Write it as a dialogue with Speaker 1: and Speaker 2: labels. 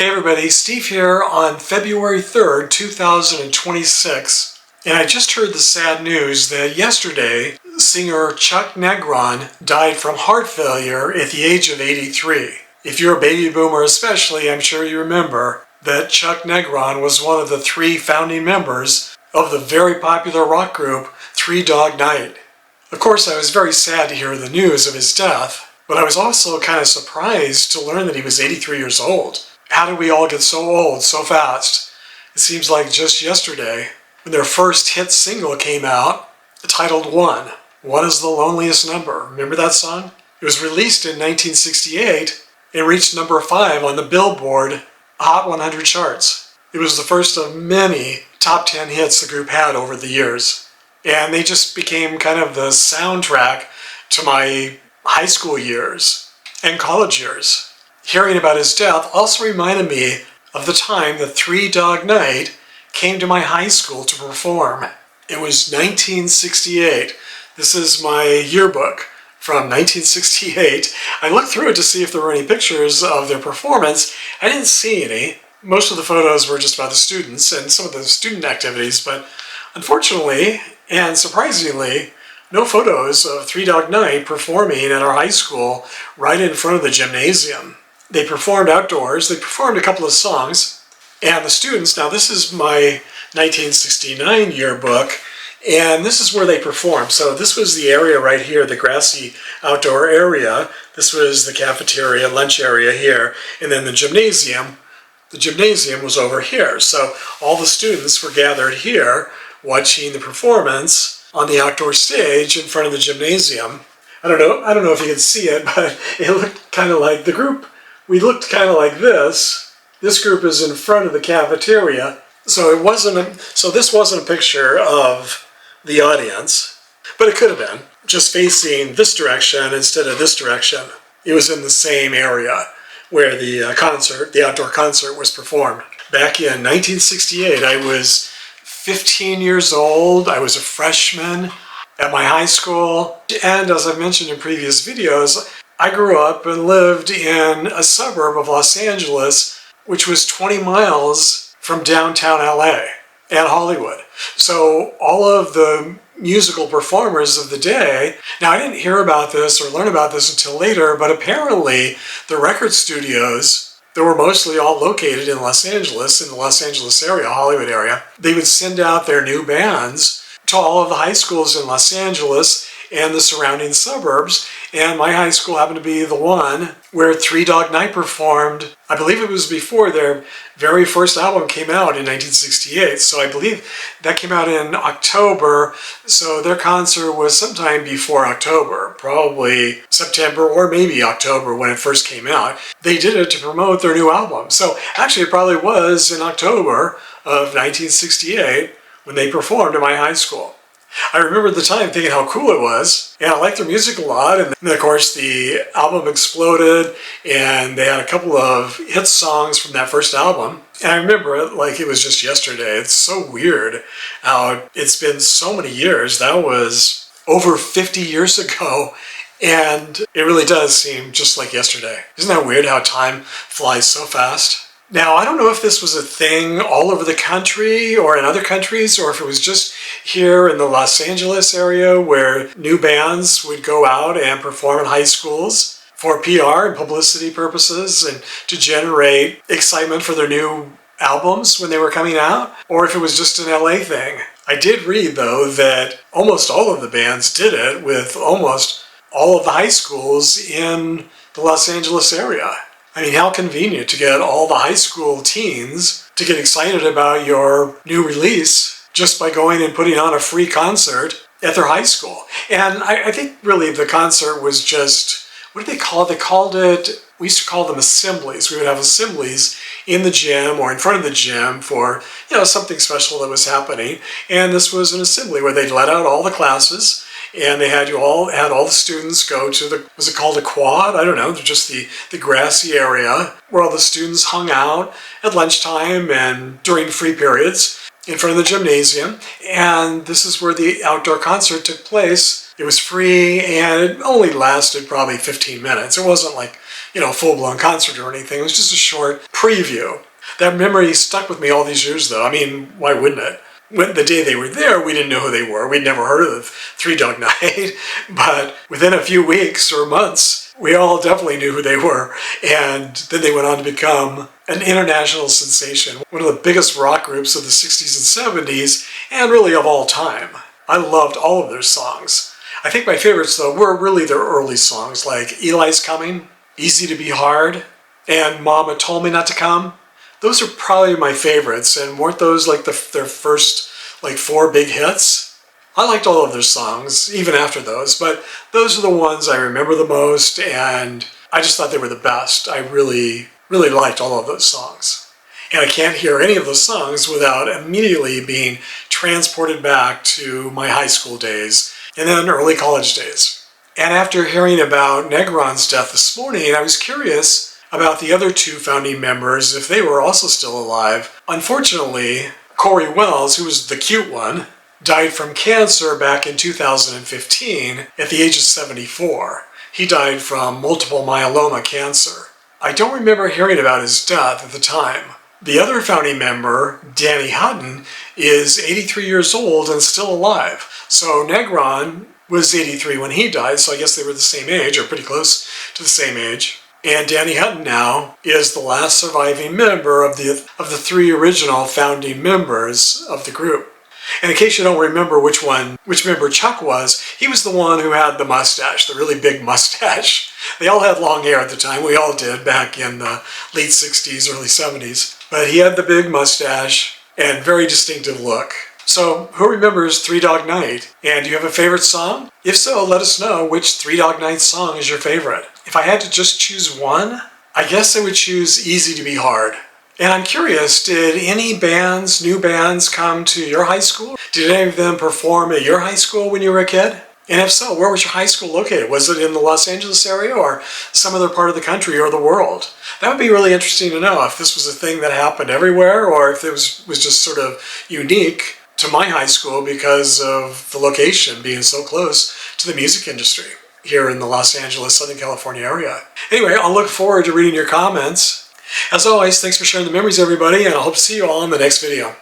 Speaker 1: Hey everybody, Steve here on February 3rd, 2026. And I just heard the sad news that yesterday, singer Chuck Negron died from heart failure at the age of 83. If you're a baby boomer especially, I'm sure you remember that Chuck Negron was one of the three founding members of the very popular rock group Three Dog Night. Of course, I was very sad to hear the news of his death, but I was also kind of surprised to learn that he was 83 years old. How did we all get so old so fast? It seems like just yesterday, when their first hit single came out, titled One. One is the loneliest number. Remember that song? It was released in 1968 and reached number 5 on the Billboard Hot 100 charts. It was the first of many top 10 hits the group had over the years. And they just became kind of the soundtrack to my high school years and college years. Hearing about his death also reminded me of the time that Three Dog Night came to my high school to perform. It was 1968. This is my yearbook from 1968. I looked through it to see if there were any pictures of their performance. I didn't see any. Most of the photos were just about the students and some of the student activities, but unfortunately and surprisingly, no photos of Three Dog Night performing at our high school right in front of the gymnasium. They performed outdoors. They performed a couple of songs. And the students, now this is my 1969 yearbook, and this is where they performed. So this was the area right here, the grassy outdoor area. This was the cafeteria, lunch area here, and then the gymnasium. The gymnasium was over here. So all the students were gathered here watching the performance on the outdoor stage in front of the gymnasium. I don't know if you can see it, but it looked kind of like the group. We looked kind of like this. This group is in front of the cafeteria. So this wasn't a picture of the audience, but it could have been, just facing this direction instead of this direction. It was in the same area where the outdoor concert was performed. Back in 1968, I was 15 years old. I was a freshman at my high school. And as I mentioned in previous videos, I grew up and lived in a suburb of Los Angeles, which was 20 miles from downtown LA and Hollywood. So all of the musical performers of the day, now I didn't hear about this or learn about this until later, but apparently the record studios that were mostly all located in Los Angeles, in the Los Angeles area, Hollywood area, they would send out their new bands to all of the high schools in Los Angeles and the surrounding suburbs, and my high school happened to be the one where Three Dog Night performed. I believe it was before their very first album came out in 1968, so I believe that came out in October, so their concert was sometime before October, probably September or maybe October when it first came out. They did it to promote their new album, so actually it probably was in October of 1968 when they performed at my high school. I remember at the time thinking how cool it was, and I liked their music a lot, and then of course the album exploded, and they had a couple of hit songs from that first album, and I remember it like it was just yesterday. It's so weird how it's been so many years. That was over 50 years ago, and it really does seem just like yesterday. Isn't that weird how time flies so fast? Now, I don't know if this was a thing all over the country or in other countries, or if it was just here in the Los Angeles area where new bands would go out and perform in high schools for PR and publicity purposes and to generate excitement for their new albums when they were coming out, or if it was just an LA thing. I did read, though, that almost all of the bands did it with almost all of the high schools in the Los Angeles area. I mean, how convenient to get all the high school teens to get excited about your new release just by going and putting on a free concert at their high school. And I think really the concert was just, what did they call it? They called it, we used to call them assemblies. We would have assemblies in the gym or in front of the gym for, something special that was happening. And this was an assembly where they'd let out all the classes, and they had all the students go to was it called a quad? I don't know, just the grassy area where all the students hung out at lunchtime and during free periods in front of the gymnasium. And this is where the outdoor concert took place. It was free, and it only lasted probably 15 minutes. It wasn't like full-blown concert or anything. It was just a short preview. That memory stuck with me all these years, though. I mean, why wouldn't it? When the day they were there, we didn't know who they were. We'd never heard of Three Dog Night, but within a few weeks or months, we all definitely knew who they were. And then they went on to become an international sensation, one of the biggest rock groups of the 60s and 70s, and really of all time. I loved all of their songs. I think my favorites, though, were really their early songs, like Eli's Coming, Easy to Be Hard, and Mama Told Me Not to Come. Those are probably my favorites, and weren't those like their first 4 big hits? I liked all of their songs, even after those, but those are the ones I remember the most, and I just thought they were the best. I really, really liked all of those songs. And I can't hear any of those songs without immediately being transported back to my high school days and then early college days. And after hearing about Negron's death this morning, I was curious about the other 2 founding members, if they were also still alive. Unfortunately, Corey Wells, who was the cute one, died from cancer back in 2015 at the age of 74. He died from multiple myeloma cancer. I don't remember hearing about his death at the time. The other founding member, Danny Hutton, is 83 years old and still alive. So Negron was 83 when he died, so I guess they were the same age, or pretty close to the same age. And Danny Hutton now is the last surviving member of the 3 original founding members of the group. And in case you don't remember which member Chuck was, he was the one who had the mustache, the really big mustache. They all had long hair at the time. We all did back in the late 60s, early 70s. But he had the big mustache and very distinctive look. So, who remembers Three Dog Night? And do you have a favorite song? If so, let us know which Three Dog Night song is your favorite. If I had to just choose one, I guess I would choose Easy to Be Hard. And I'm curious, did any bands, new bands, come to your high school? Did any of them perform at your high school when you were a kid? And if so, where was your high school located? Was it in the Los Angeles area or some other part of the country or the world? That would be really interesting to know if this was a thing that happened everywhere or if it was just sort of unique to my high school because of the location being so close to the music industry here in the Los Angeles, Southern California area. Anyway, I'll look forward to reading your comments. As always, thanks for sharing the memories, everybody, and I hope to see you all in the next video.